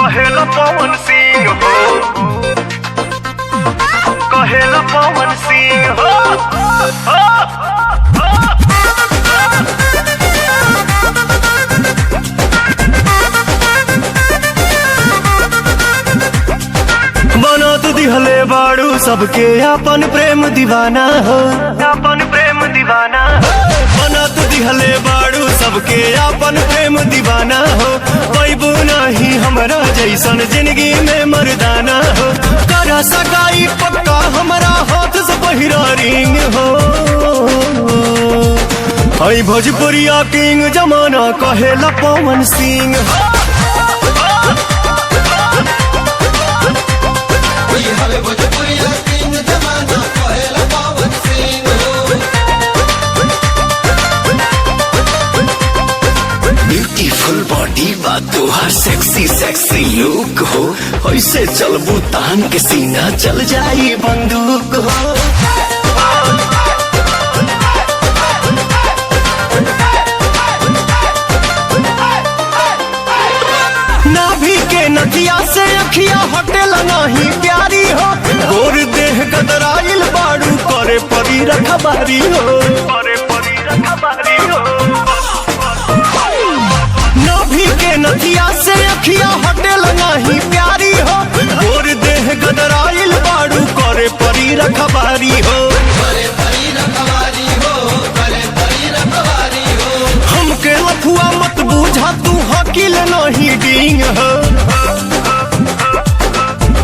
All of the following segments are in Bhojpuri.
कहेला पवन सिंह हो, कहेला पवन सिंह हो, बना तू दिहले बाड़ू सबके अपन प्रेम दीवाना हो, अपन प्रेम दीवाना हो। बना तू दिहले बाड़ू सबके अपन प्रेम दीवाना हो, पैबू नहीं हमरा जैसन जिंदगी में मर्दाना हो। करा सगाई पक्का हमरा हाथ से पहिरा रिंग हो, हई भोजपुरिया किंग जमाना कहेला पवन सिंह हो। ब्यूटीफुल बॉडी बा तोहार सेक्सी सेक्सी लुक हो, ऐसे चलबू तान के सीना चल जाई बंदूक हो। नाभि के नदिया से अखिया हटेल नहीं प्यारी हो, गोर देह गदराइल बाड़ू करे परी रखबारी हो, करे परी रखबारी हो। नाभि के नदिया से अखिया हटेल नहीं प्यारी हो, गोर देह गदराइल बाड़ू करे परी रखबारी हो, करे परी रखबारी हो, करे परी रखबारी हो। हमके लफुआ मत बूझा तू हकील नहीं डिंग हो,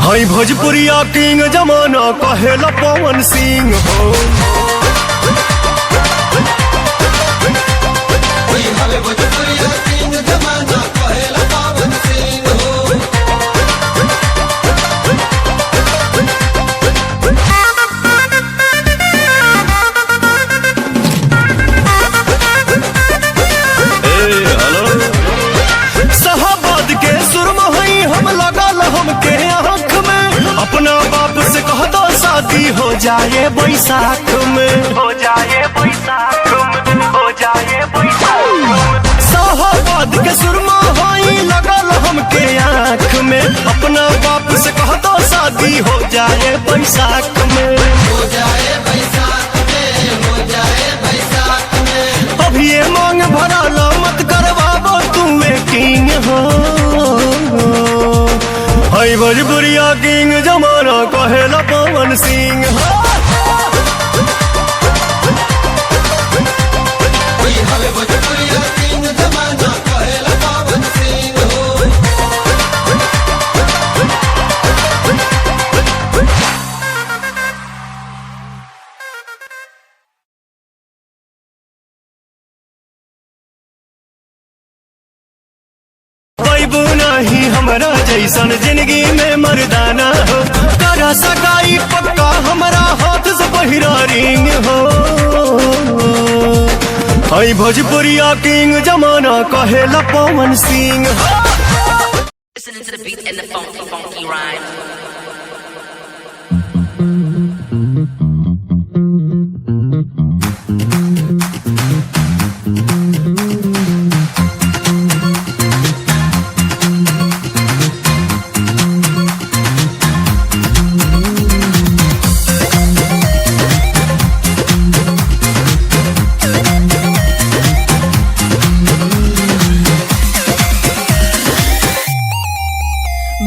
हई भोजपुरिया किंग जमाना कहेला पवन सिंह हो। भोजपुरिया किंग जमाना कहेला पवन सिंह हो। शाहबाद के सुरमा हई हम लगल हमके आँख में, अपना बाप से कह दो शादी हो जाए बैसाख में, हो जाए बैसाख में, हो जाए बैसाख में। शाहबाद के सुरमा हई लगल हमके आँख में, अपना बाप से कह दो शादी हो जाए बैसाख में, हो जाए बैसाख में, हो जाए बैसाख में। अब ये मांग भराला मत करवाबो तुमे किंग हो, हई भोजपुरिया किंग जमाना कहेला पवन सिंह हो। भोजपुरिया किंग जमाना कहेला पवन सिंह हो। पैबू नहीं हमरा जैसन जिंदगी में मर्दाना हो, करा सगाई पक्का हमरा हाथ से पहिरा रिंग हो, हई भोजपुरिया किंग जमाना कहेला पवन सिंह हो। Listening to the beat and the funky, funky rhyme.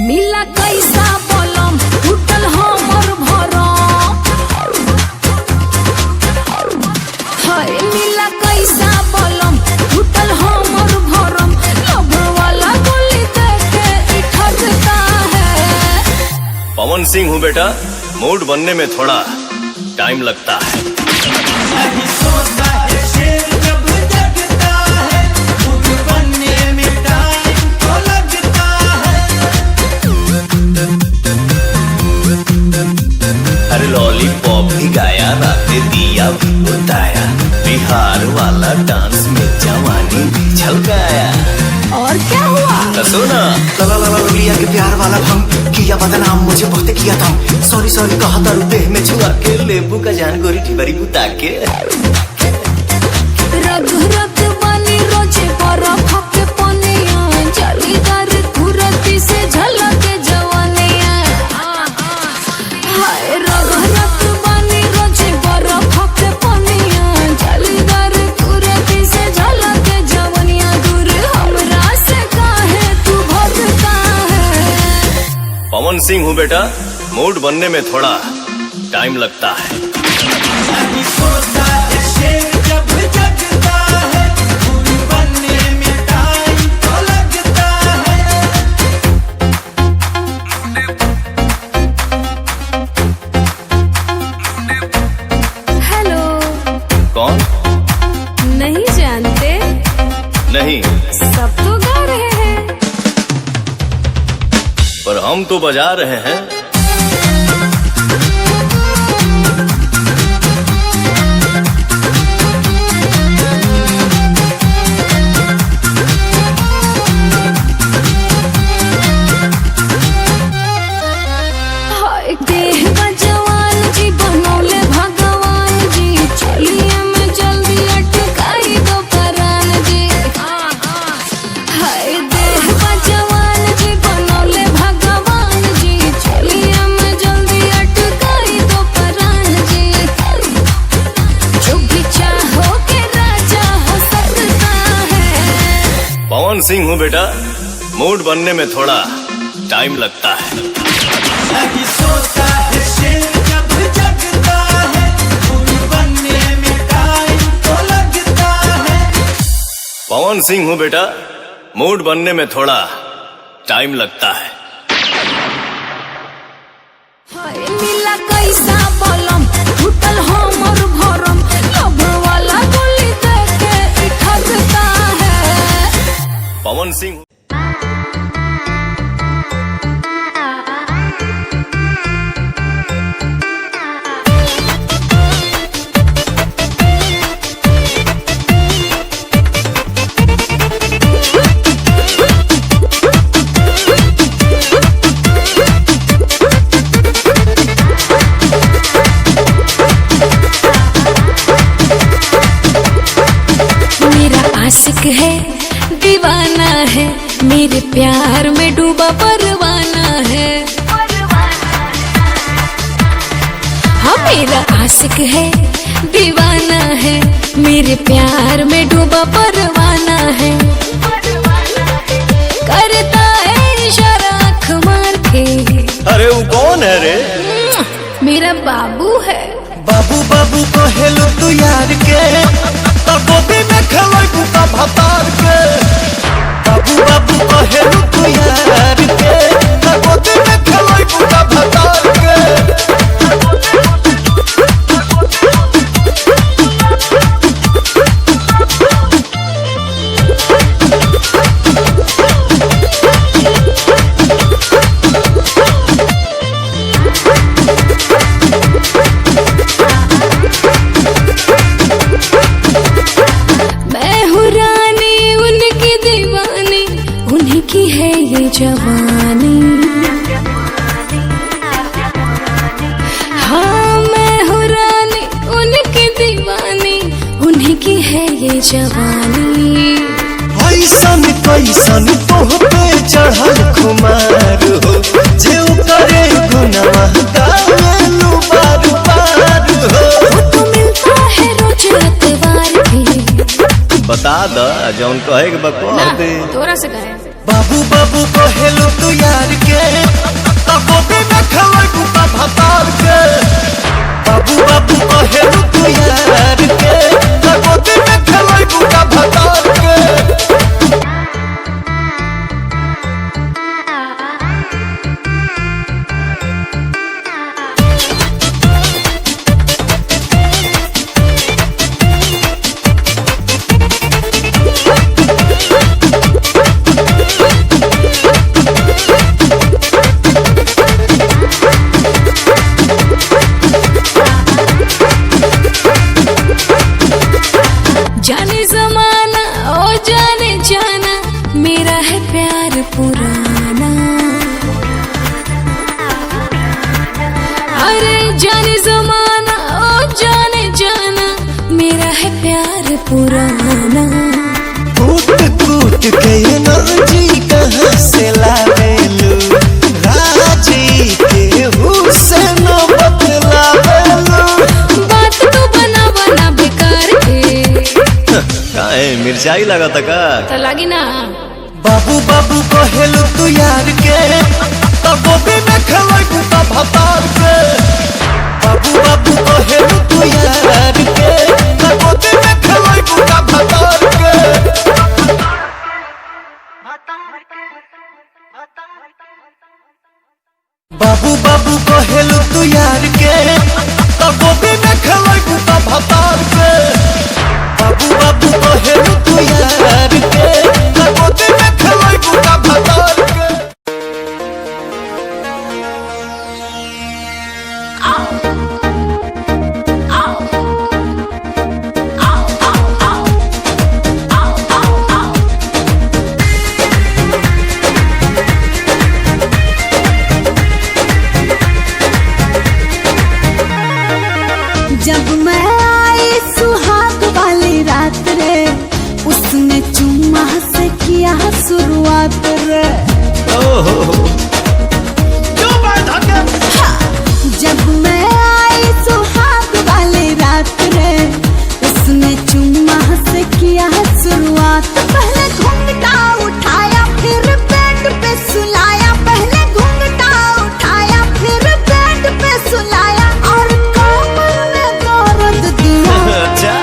मिला कैसा बलम टूटल हमर भरम, हाय मिला कैसा बलम टूटल हमर भरम, लव वाला गोली देके इठकता है। पवन सिंह हूँ बेटा, मूड बनने में थोड़ा टाइम लगता है। अरे लॉलीपॉप भी गाया, रातें दिया भी बताया, बिहार वाला डांस में जवानी भी झलकाया। और क्या हुआ? तो सुना लिया के प्यार वाला भंग किया बदनाम, मुझे बहुत किया था, सॉरी सॉरी कहा था देह में छुआ के, लेबू का जान गोरी ठिबरी बुता के। रग रग बनी रोजे बर्फ के पनिया, जालीदार धुरती से झल पवन सिंह हूँ बेटा, मूड बनने में थोड़ा टाइम लगता है। हेलो। कौन? नहीं जानते? नहीं, सब तो गा रहे हैं। पर हम तो बजा रहे हैं। हाय देह का जवान जी बनौले भगवान जी, चलिए मैं जल्दी अटकाई दो परान जी। हाय देह का जवान जी बनौले भगवान जी, चलिए मैं जल्दी अटकाई दो परान जी। जो भी चाहो के राजा हो सकता है। पवन सिंह हूँ बेटा, मूड बनने में थोड़ा टाइम लगता है। पवन सिंह हूँ बेटा, मूड बनने में थोड़ा टाइम लगता है। हाय नीला कैसा बलम टूटल हमर भरम, लभ वाला गोली देके ठगता है। पवन सिंह आशिक है दीवाना है, मेरे प्यार में डूबा परवाना है। हाँ मेरा आशिक है दीवाना है, मेरे प्यार में डूबा परवाना है। करता है इशारा आँख मार के। अरे वो कौन है रे? मेरा बाबू है। बाबू बाबू कहेलू तू यार के, गोदी में खेलोई बुका भतार के। बाबू बाबू कहेलू तू यार के, गोदी में खेलोई बुका भतार के। जवानी हाँ मैं हूँ रानी उनकी दीवानी, उन्हीं की है ये जवानी। ऐसन कैसन तोह पे चढ़ल खुमार हो, जे करे गुनाह गावेलू बार बार हो। वो तो मिलता है रोज अतवार भी। बता द जौन कहे के बकवास दे। तोरा से कहे बाबू बाबू कहेलू तू यार के, गोदी में खेलोई बुका भतार के। बाबू बाबू कहेलू तू यार के, गोदी में खेलोई बुका भतार के। जाने जमाना ओ जाने जाना, मेरा है प्यार पुराना। अरे जाने जमाना ओ जाने जाना, मेरा है प्यार पुराना। कूट कूट के एनर्जी कहाँ से लावेलू, राजी के हुस्न बतलावेलू। बात तो बना बना बेकार के। काहे मिर्चाई लगा का? तो लगी ना। बाबू बाबू कहेलू तू यार के, गोदी में बाबू बाबू कहेलू तू यार के तो गोदी में खेलू तो भतार के। बाबू बाबू कहेलू तू यार के तो गोदी में खेलू तो भतार के। जब मैं आई सुहाग वाली रात रे, उसने चुम्मा से किया शुरुआत रे। जब मैं आई सुहाग वाली रात रे, उसने चुम्मा से किया शुरुआत। पहले घूंघटा उठाया फिर बेड पे सुलाया, पहले घूंघटा उठाया फिर बेड पे सुलाया, और कमर में दर्द दिया।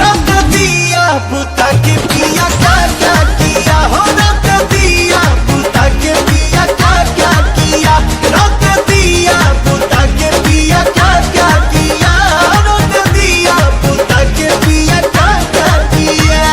रख दिया पुता के पिया क्या क्या किया हो, रख दिया पुता के पिया क्या क्या किया, रख दिया पुता के पिया क्या क्या किया, रख दिया पुता के पिया क्या क्या किया।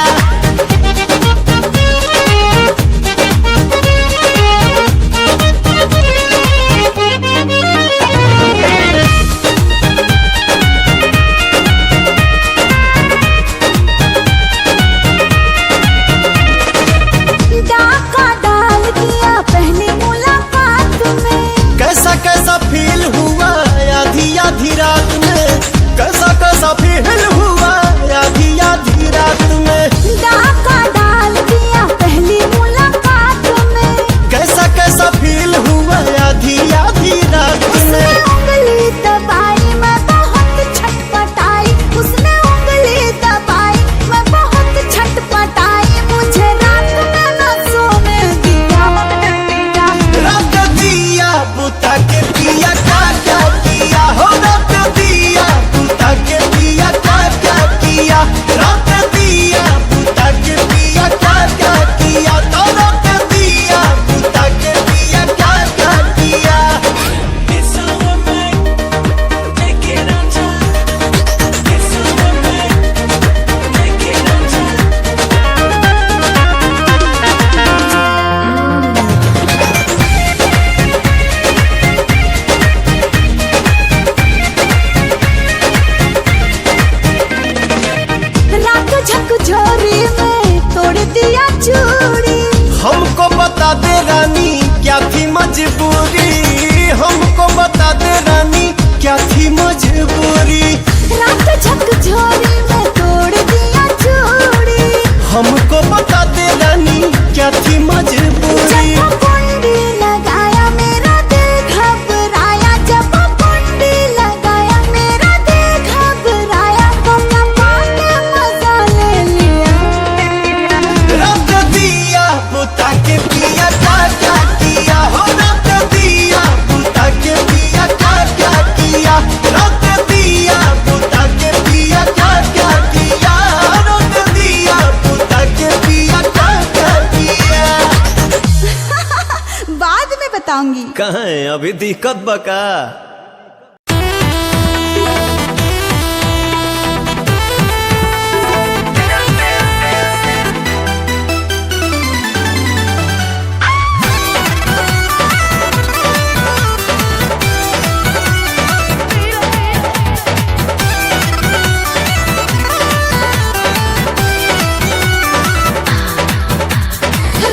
डाका डाल दिया पहली मुलाकात में। कैसा कैसा फील हुआ आधी आधी रात में, कैसा कैसा फील हुआ आधी आधी रात में। डाका डाल दिया पहली मुलाकात में। कैसा कैसा फील हुआ आधी आधी रात उसने में। उंगली दबाई मैं बहुत छटपटाई, उसने उंगली दबाई मैं बहुत छटपटाई, मुझे रात में न सोने दिया। रख दिया पुता के पिया क्या क्या किया हो, रख दिया पुता के पिया क्या क्या किया, रख दिया पुता के पिया क्या क्या किया, तो रख दिया पुता के पिया क्या क्या किया। रात झकझोरी में तोड़ दिया चूड़ी। हमको बता दे रानी क्या थी मजबूरी, हमको बता दे रानी क्या थी मजबूरी। रात झकझोरी में तोड़ दिया चूड़ी। हमको बता दे रानी क्या थी मजबूरी। जब कुंडी लगाया मेरा दिल घबराया, जब कुंडी लगाया मेरा दिल घबराया, तो पाके मजा ले लिया। रख दिया पुता के पिया क्या क्या किया हो, रख दिया पुता के पिया क्या क्या किया, रख दिया पुता के पिया क्या क्या किया, रख दिया पुता के पिया क्या क्या किया। बाद में बताऊंगी। कहाँ है अभी दिक्कत बका।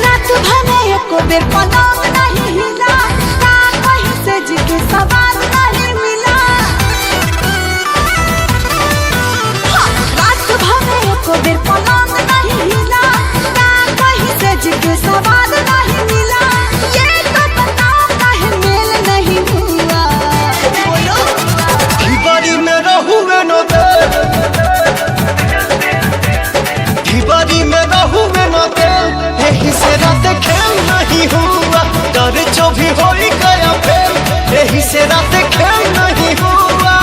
रात भने एको बेर पलंग नहीं हिला, का कहीं से जी के सवाल नहीं मिला। हाँ, रात भने एको बेर पलंग नहीं हिला, का कहीं से जी के सवाल नहीं मिला। ये तो बताओ काहे मेल नहीं हुआ, बोलो। ढिबारी में रहुए न दे, ढिबारी में रहुए न दे, यही से रात खेल नहीं हुआ, डर जो भी हो ही गया फेल, यही से रात खेल नहीं हुआ।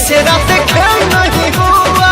जैसे रात खेल नहीं हुआ।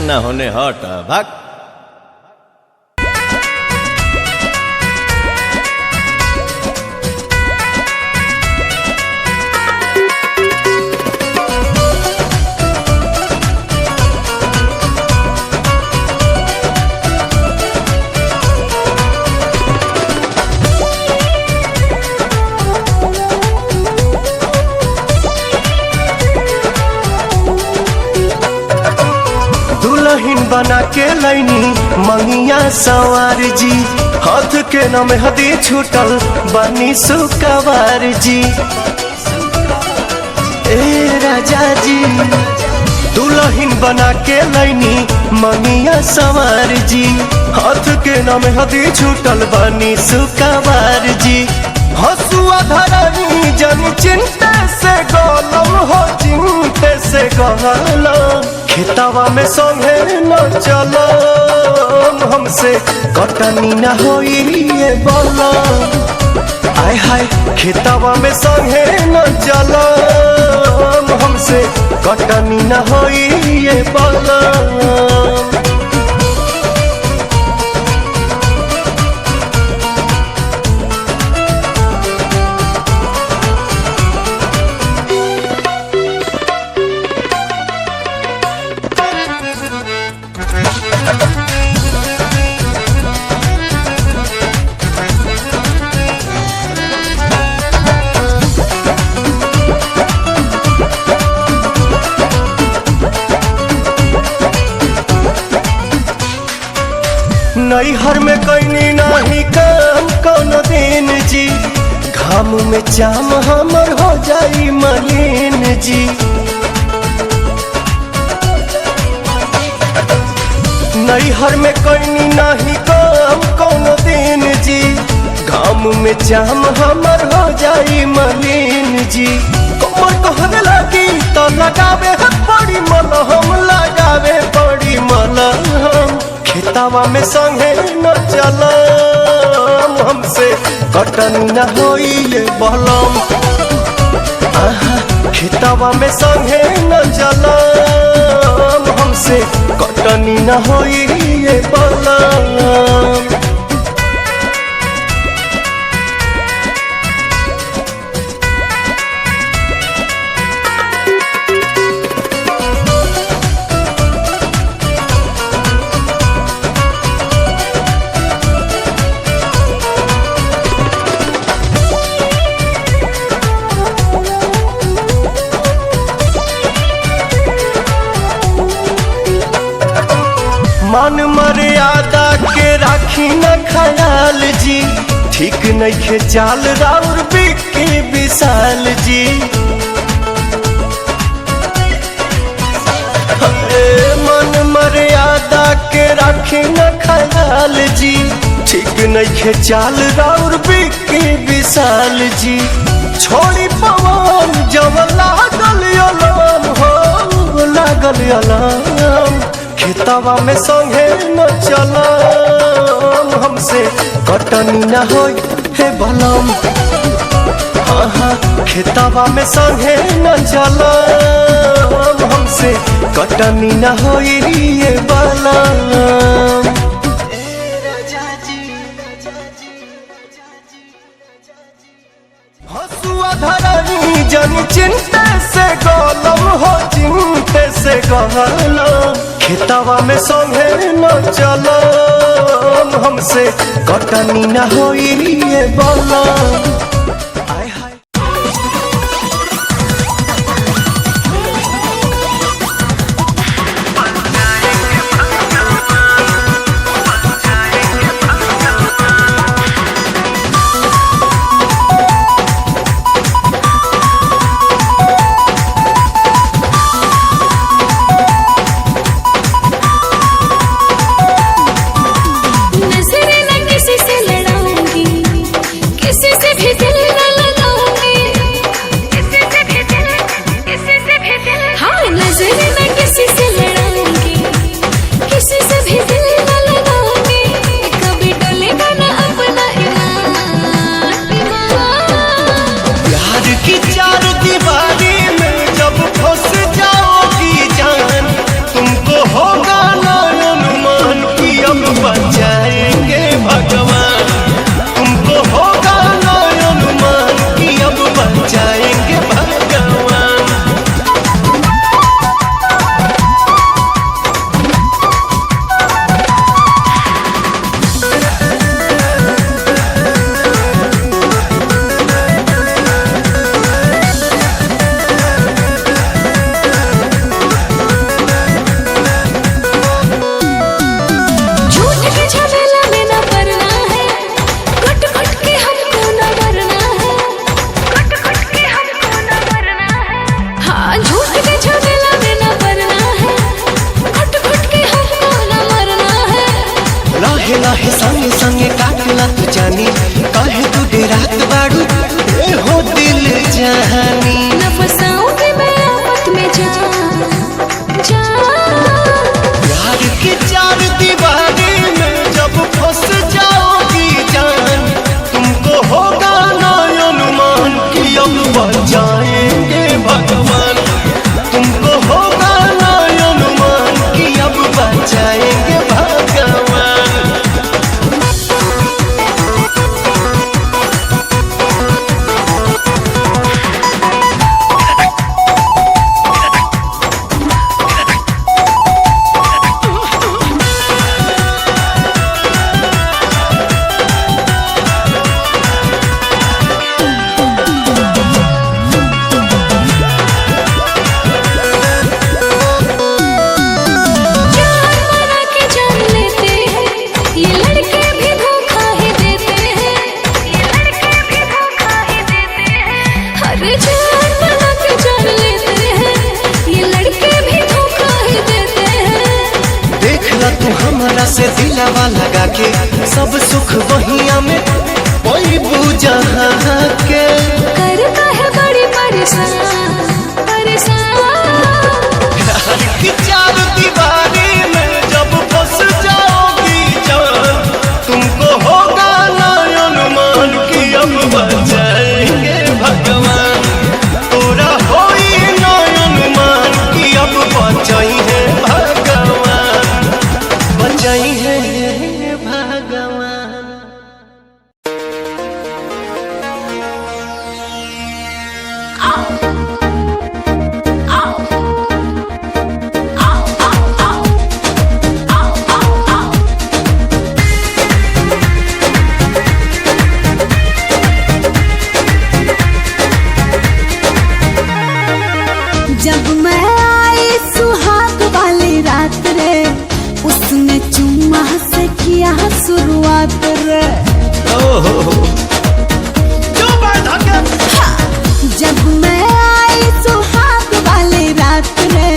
ना होने हट भाग। दुल्हन बना के लैनी मंगिया सवार जी, हाथ के नाम हदी छूटल बनी सुकवार जी। ए राजा जी दुल्हन बना के लैनी मंगिया सवार जी, हाथ के नाम हदी छूटल बनी सुकवार जी। हसुआ धरनी जन चिंते से गोलम हो, चिंते से गोलम खेतवा में संगे न चलो, हमसे कटनी न होई बोलो। आय हाय खेतवा में संगे न चलो, हमसे कटनी न होई ये बलम। नैहर में कैनी नहीं काम कोनो दिन जी, घाम में चाम हमर हो जाई मलिन जी। नैहर में कैनी नहीं काम कोनो दिन जी, घाम में चाम हमर हो जाई मलिन जी। कमर कहने लगी तो लगावे बड़ी मलहम, लगावे बड़ी मलहम। खेतावा में संगे न चलम, हमसे कटनी न होई ये बलम। खेतावा में संगे न चलम, हमसे कटनी न होई ये बलम। मान मर्यादा के राखी न ख्याल जी, ठीक नइखे चाल राउर बिके विशाल जी। मान मर्यादा के राखी न ख्याल जी, ठीक नइखे चाल राउर बिके विशाल जी। छोड़ी पवन जब लागल अलाम हो, लागल अलाम। खेतवा में संगे न चलम, हमसे कटनी न होई हे बलम। खेतवा में संगे न चलम, हमसे कटनी न होई ये बलम। हसुआ धरनी जन चिंते से गलम हो, चिंते से गलम। खेतवा में संगे न चलम, हमसे कटनी न होई ये बलम। बचाएंगे भगवान। सब सुख वहिया में कोई जहाँ के करता है बड़ी परेशान परेशान। प्यार की चार दीवारी में जब फंस जाओगी जान, तुमको होगा ना अनुमान कि अब बचाएंगे भगवान। तोरा होई ना अनुमान कि अब बचाई है भगवान, बचाई है भगवान। जब मैं आई सुहाग वाली रात रे, उसने चुम्मा से किया शुरुआत रे। जब मैं आई सुहाग वाली रात रे,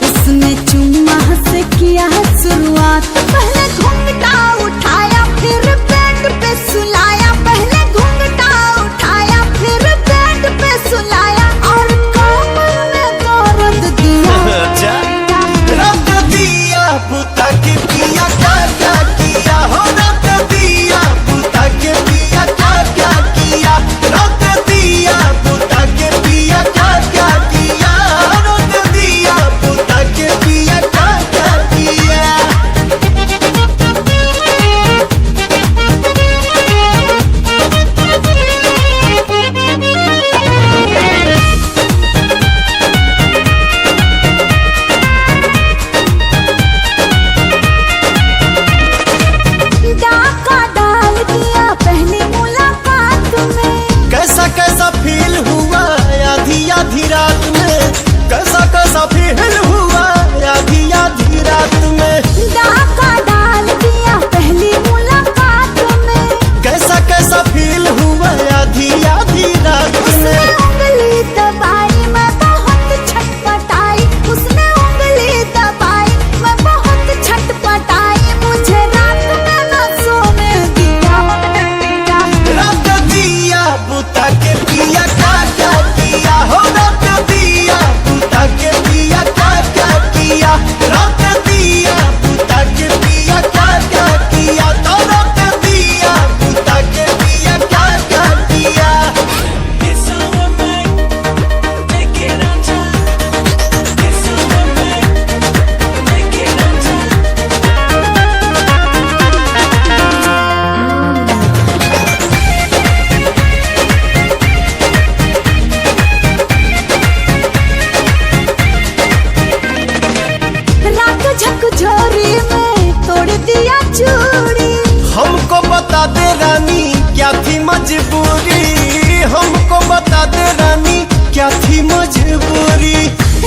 उसने चुम्मा से किया शुरुआत। पहले घूंघटा उठाया फिर बेड पे सुलाया, पहले घूंघटा उठाया फिर बेड पे सुलाया, और कमर में दर्द दिया। रख दिया पुता के पिया क्या क्या किया हो, रख दिया पुता के पिया क्या क्या किया, रख दिया पुता के पिया क्या क्या किया, रख दिया पुता के पिया क्या क्या किया। डाका डाल दिया पहली मुलाकात में, कैसा कैसा फील हुआ आधी आधी रात में, कैसा कैसा फील हुआ आधी आधी रात में, डाका डाल दिया पहली मुलाकात में। कैसा कैसा फील हुआ आधी आधी रात उसने में। उंगली दबाई मैं बहुत छटपटाई, उसने उंगली दबाई मैं बहुत छटपटाई, मुझे रात में न सोने दिया। रख दिया पुता के पिया क्या क्या किया हो, रख दिया पुता के पिया क्या क्या किया, रख दिया पुता के पिया क्या क्या किया, तो रख दिया पुता के पिया क्या क्या किया। रात झकझोरी में तोड़ दिया चूड़ी, हमको बता दे रानी क्या थी मजबूरी, हमको बता दे रानी क्या थी मजबूरी,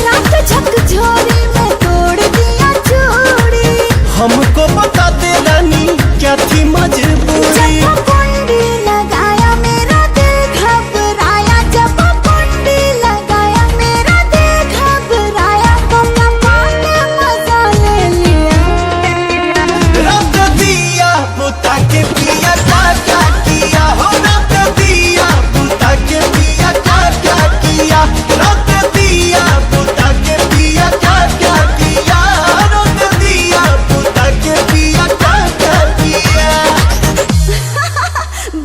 रात झकझोरी में तोड़ दिया चूड़ी। हमको बता दे रानी क्या थी मजबूरी। जब कुंडी लगाया मेरा दिल घबराया, जब कुंडी लगाया मेरा दिल घबराया, तो पापा ने मजा ले लिया। रख दिया पुता के पिया क्या क्या किया हो, रख दिया पुता के पिया क्या क्या किया, रख दिया पुता के पिया क्या क्या किया, रख दिया पुता के पिया क्या क्या किया।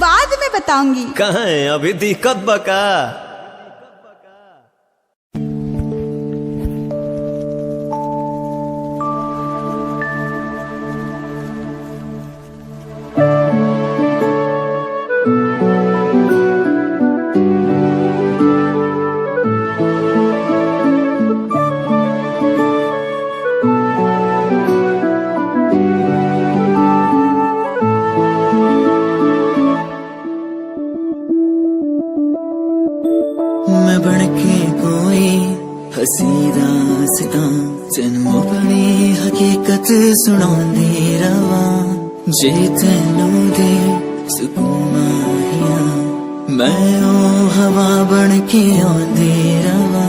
बाद में बताऊंगी। कहाँ है अभी दिक्कत बका। मैं बनके कोई हसी दास्तां तेनू अपनी हकीकत सुनांदी रवा, जे तेनू दे सुकून माहिया मैं ओ हवा बनके आंदी रवा।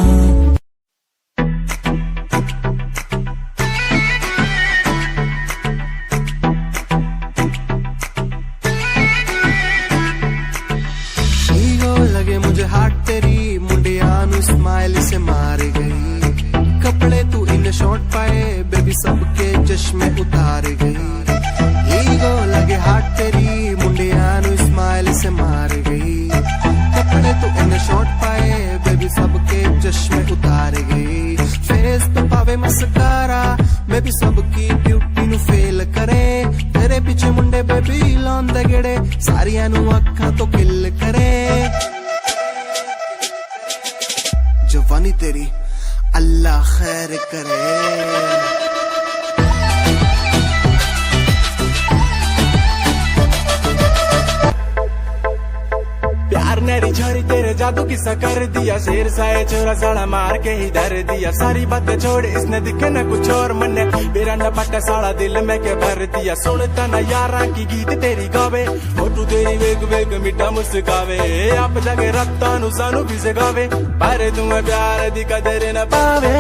लगे हाट तेरी मुंडिया नु स्माइल से मार गई कपड़े तू इन शॉर्ट पाए बेबी सबके चश्मे उतार गई ईगो लगे हाट तेरी मुंडिया नु स्माइल से मार गई कपड़े तू इन शॉर्ट पाए बेबी सबके चश्मे उतार गई फेस पे पावे मस्कारा बेबी सबकी ब्यूटी नु फेल करे तेरे पीछे मुंडे बेबी लांदे गेड़े सारियां नु अखां तो किल करे जवानी तेरी अल्लाह खैर करे प्यार नेरी झरी तेरे जादू किस्सा कर दिया शेर साए छोरा साड़ा मार के ही धर दिया सारी बातें छोड़ इसने दिखे न कुछ और मन मेरा न पट्टा साड़ा दिल में के भर दिया सुनता न यारा की गीत तेरी गावे फोटू तेरी वेग वेग मिठा मुस्कावे आप जगे रत्ता नु सानू भी से गावे पर तुम्हें प्यार दी कदर न पावे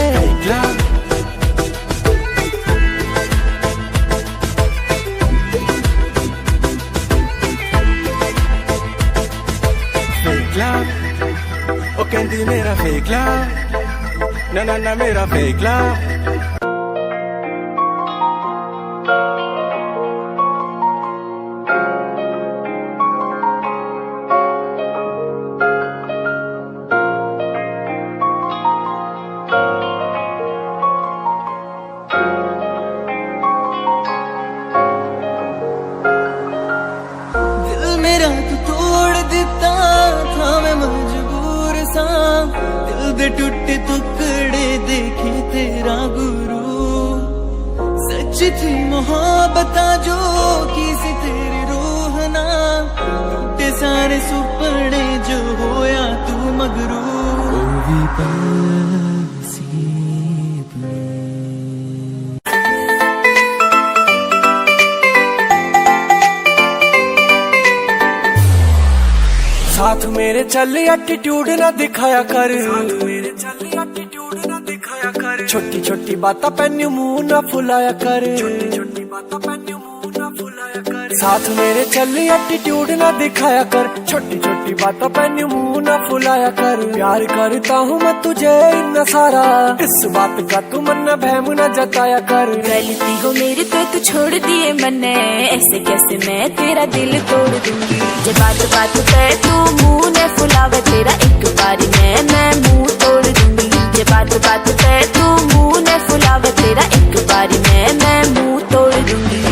ओ कहती मेरा फेक लव ना ना ना मेरा फेक लव दिल मेरा तू तोड़ देता था मैं मजबूर सा दिल दे टूटे टुकड़े देखे तेरा गुरु सच थी मोहब्बत जो किसी तेरी रूह ना टूटे सारे सुपने जो होया तू मगरू ओ भी साथ मेरे चल एटीट्यूड ना दिखाया कर छोटी छोटी बातें पे मुंह ना फुलाया कर साथ मेरे चल एटीट्यूड ना दिखाया कर छोटी छोटी बातों पे मुंह ना फुलाया कर प्यार करता हूँ मैं तुझे इतना सारा इस बात का तू मन बहम न जताया कर गलती हो मेरी तो तू छोड़ दिए मन्ने ऐसे कैसे मैं तेरा दिल तोड़ दूंगी जब बात बात पे तू मुंह ने फुलावा तेरा एक बार मैं मुंह तोड़ दूंगी जब बात बात पे तू मुंह ने फुलावा तेरा एक बार मैं मुंह तोड़ दूंगी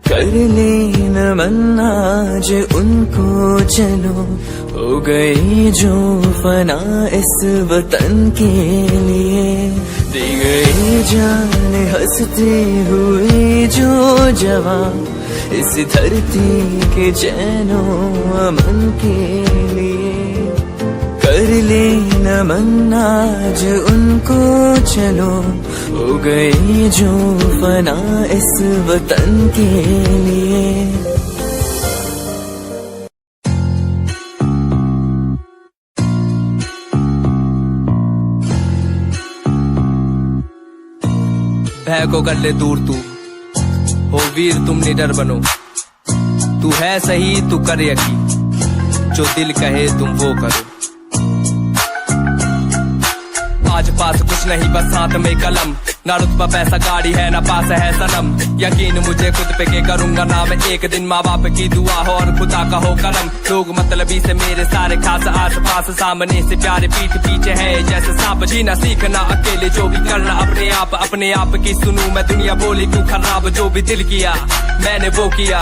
कर लेना मन आज उनको चलो हो गई जो फना इस वतन के लिए दी गई जान हंसते हुए जो जवान इस धरती के चैनो अमन के लिए कर लेना मन आज उनको चलो हो गई जो फना इस वतन के लिए भय को कर ले दूर तू हो वीर तुम निडर बनो तू है सही तू कर यकीन जो दिल कहे तुम वो करो आज पास कुछ नहीं बस हाथ में कलम ना रुतबा पैसा गाड़ी है ना पास है सनम यकीन मुझे खुद पे के करूंगा ना मैं एक दिन माँ बाप की दुआ हो और खुदा का हो कलम लोग मतलबी से मेरे सारे खास आस पास सामने से प्यारे पीठ पीछे है जैसे सांप जीना सीखना अकेले जो भी करना अपने आप की सुनूं मैं दुनिया बोली क्यों खराब जो भी दिल किया मैंने वो किया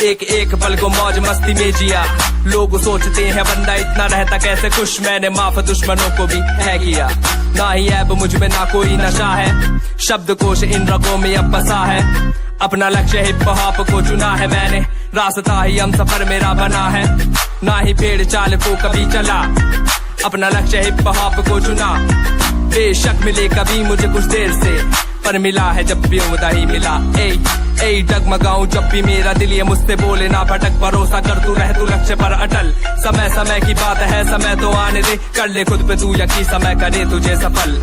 एक एक पल को मौज मस्ती में जिया लोग सोचते हैं बंदा इतना रहता कैसे खुश मैंने माफ दुश्मनों को भी है किया ना ही ऐब मुझ में ना कोई नशा है शब्दकोश इन रगों में अब बसा है अपना लक्ष्य हिप हॉप को चुना है मैंने रास्ता ही हम सफर मेरा बना है ना ही पेड़ चाल को कभी चला अपना लक्ष्य हिप हॉप को चुना बेशक मिले कभी मुझे कुछ देर से, पर मिला है जब भी उम्दा ही मिला। ए डगमगाऊं जब भी मेरा दिल ये मुझसे बोले ना भटक, भरोसा कर तू रह तू लक्ष्य पर अटल। समय समय की बात है, समय तो आने दे, कर ले खुद पे तू यकीन, समय करे तुझे सफल।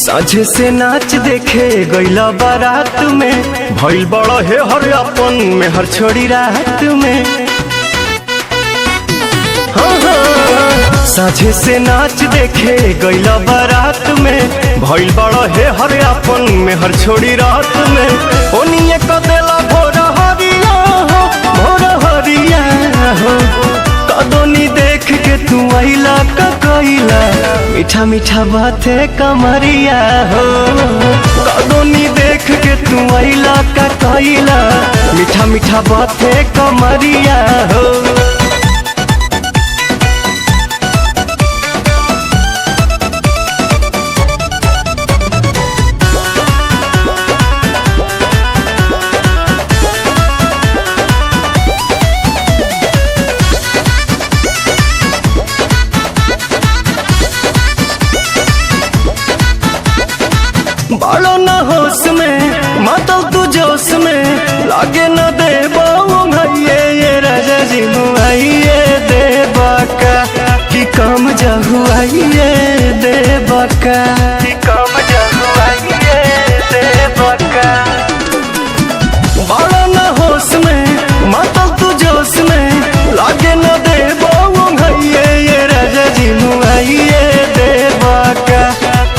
साझे से नाच देखे गईला बारात में, भइल बड़ा है हर अपन में हर छोड़ी रात में। हाँ हाँ। साझे से नाच देखे गईला बारात में, भइल बड़ा है हर अपन में हर छोड़ी रात में। ओनिए कदेला भोर हरिया हो, भोर हरिया हो, कदोनी देख के तू आइला का कइला, मीठा मीठा बाते कमरिया हो। कदोनी देख के तू आइला का कइला, मीठा मीठा बाते कमरिया हो। बालो न होश में मातल तू जोश में, लागे न दे भैये ये राजा जी मुआइये दे बाका, कि कम जहुआइये दे बाका, कि कम जहुआइये दे बाका। बालो न होश में मातल तू जोश में, लागे न दे भैये ये राजा जी मुआइये दे बाका,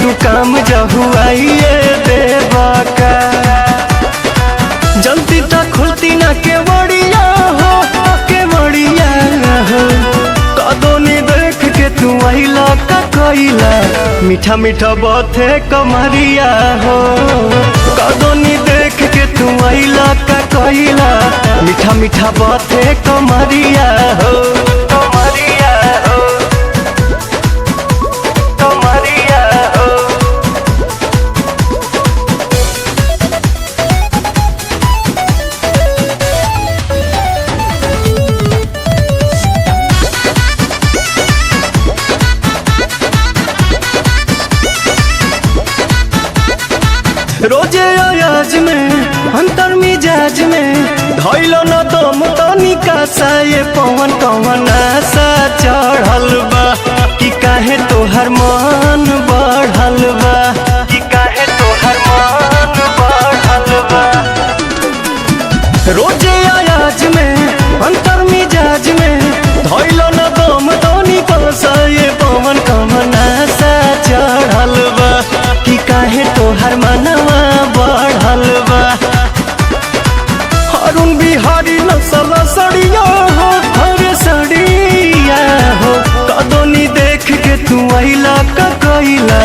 तू काम जहुआइये दे बाका। जल्दी तक खुलती ना के बड़िया हो, के बड़िया हो, कदोनी देख के तू आइला का कइला, मीठा मीठा बाते कमरिया हो। कदोनी देख के तू आइला का कइला, मीठा मीठा बाते कमरिया हो, कमरिया हो, कमरिया हो। रोजे अयाज में अंतर मिजाज में, धैलो न दम तनिका सा ये पवन कवन आशा चढ़ल बा, कि काहे तोहर मन बढ़ल बा, कि काहे तोहर मन बढ़ल बा। रोजे अयाज में अंतर मिजाज में, धैलो न दम तनिका सा ये पवन कवन आशा चढ़ल बा, कि काहे तोहर मनवा बढ़ल बा। अरुण बिहारी नसल सड़िया हो, हरे सड़िया हो, कदोनी देख के तू आइला का कइला,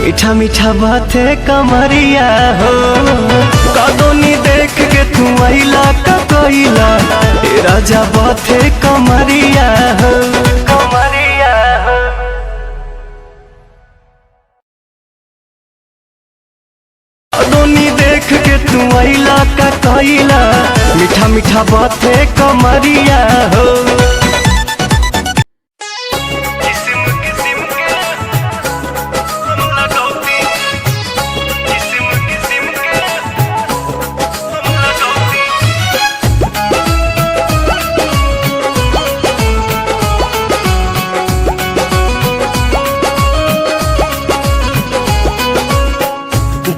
मीठा मीठा बाते कमरिया हो। कदोनी देख के तू आइला का कइला, ए राजा बाते कमरिया हो, कमरिया हो। कदोनी देख के तू आइला का कइला, मीठा मीठा बाते कमरिया हो। किस्म किस्म के हम लगौती, किस्म किस्म के हम लगौती।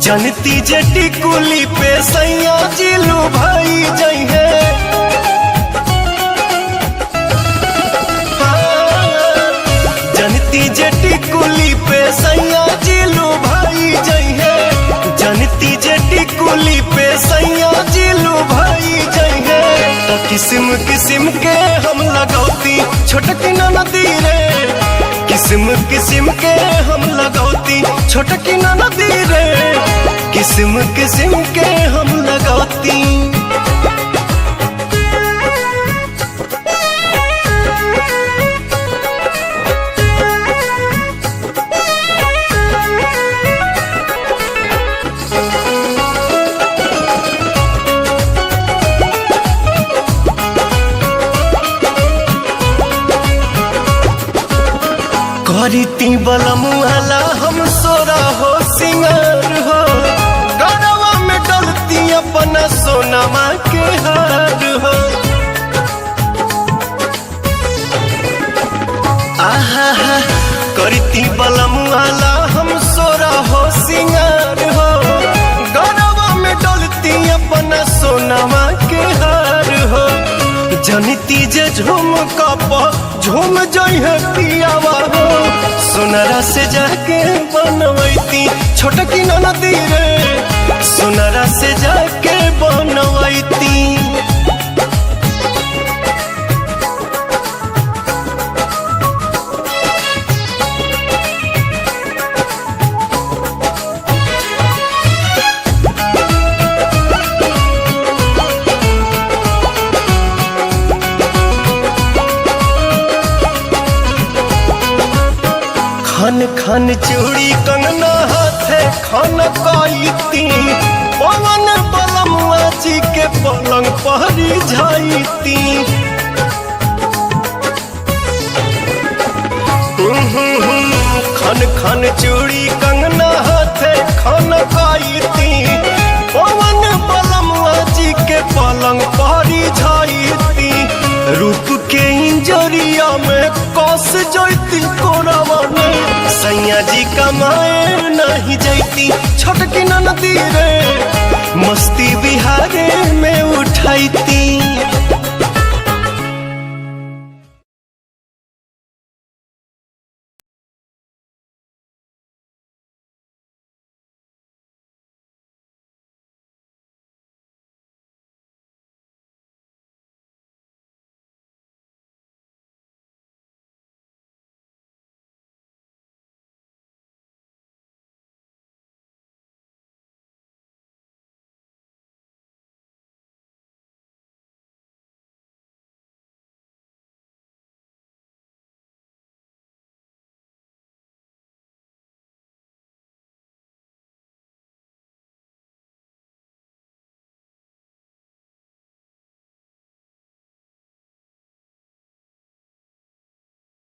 जनती जटी कुली पे सैया जिलू भाई जइहे, जनती जटी कुली पे सैया जिलू भाई जइहे, जनती जटी कुली पे सैया जिलू भाई जइहे। तो किस्म किस्म के हम लगौती छोटकी नदी रे, किस्म किस्म के हम लगौती छोटकी नदी रे, किस्म किस्म के हम लगौती। करीती बलमुआला हम सोरा हो सिंगार हो, गरवा में डलती अपना सोनमा के हार हो। आहा हा करीती बलमुआला हम सोरा हो सिंगार हो, गरवा में डलती अपना सोनमा के हार हो। जनिती जे झूम कप झूम जइहे पियावा हो, सोनरा से जाके बनवैती छोटकी नदी रे, सोनरा से जाके बनवैती। खन खन चूड़ी कंगना हाथे खन कईती, पवन बलमुआ जी के पलंग पहरी जाईती। खन खन चूड़ी कंगना हाथे खन कईती, पवन बलमुआ जी के पलंग पहरी जाईती। रूप के इंजरिया में कस जैती कोरावा में, सैया जी कमाए नहीं जैती छोटकी नदी रे, मस्ती बिहारे में उठाईती।